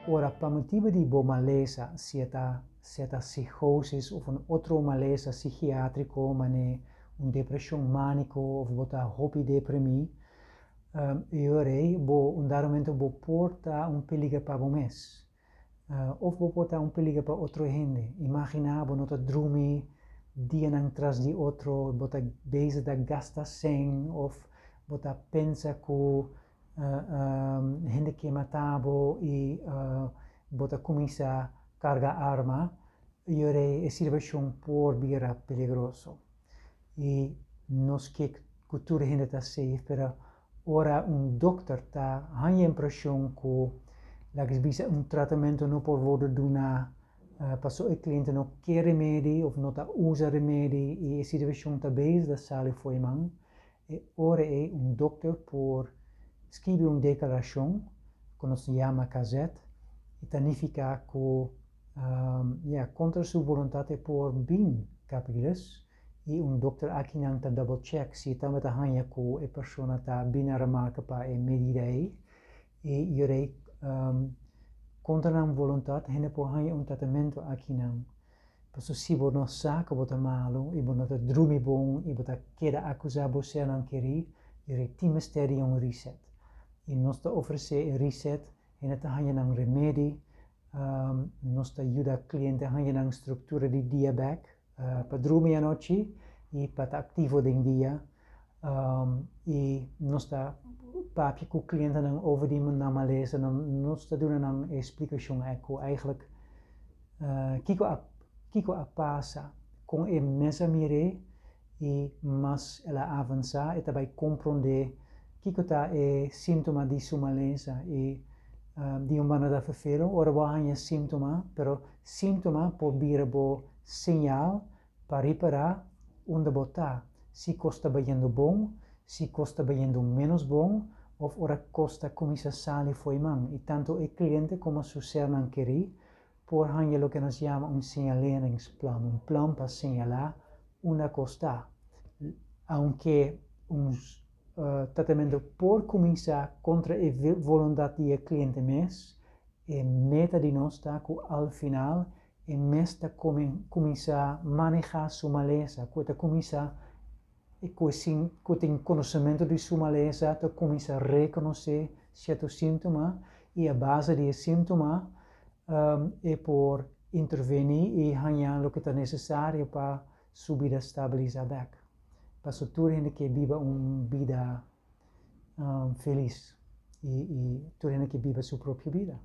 Ora, para motivo de boa maleza, certa psicosis ou outra maleza psiquiátrico, mané depressão mánico ou bota hobby deprimir, eu irei, um dado momento, vou portar perigo para o mês. Ou vou portar perigo para outra gente. Imagina, vou não dormir dia atrás de outro, bota base da gasta sem, ou bota pensa que gente que matava e bota começa a carregar arma, eu irei situação por vira peligroso. E nós que cultura gente está safe, pero ora doctor está a impressão que la que tratamento não pode voltar donar passou o cliente não quer remédio ou não está usa remédio e a situação está bem da sala foi man e ora é doctor por escrever declaração que se chama casette e significa que contra sua vontade por bem capilas e doctor aqui não está double check se está met a que a pessoa está bem a remarca para a medida e eu contra a vontade gente pode tratamento aqui não porque se você não sabe que você malo e você não dorme bom e você quer acusar você não querer eu temos ter reset e nós oferecer reset gente hanya não remédio nós ajuda cliente hanya não estrutura de dia back para dormir a noite e para ativo de dia e nós papi que o cliente não ouve na maleza nós doen een explicação é que eigenlijk kiko a passa com a mesa mire e mas ela avança e também compreender kiko tá é sintoma de sua maleza e de maneira vervelend ora hanya sintoma pero sintoma pode vir bo sinal para reparar onde botar se costa bem bom se costa bem menos bom ou ora costa começa a sair foi man e tanto o cliente como o seu não querer por hanya lo que nos chama sinaleringsplan plan para señalar onde costa aunque tratamento por começar contra a vontade do cliente mes e meta de nós está que ao final e mesta começar a manejar sua maleza, que começa que tem conhecimento de sua maleza, que começa a reconhecer certos sintomas e a base de sintoma é por intervenir e ganhar o que é necessário para sua vida estabilizar back. Para toda gente que viva uma vida feliz e toda gente que viva sua própria vida.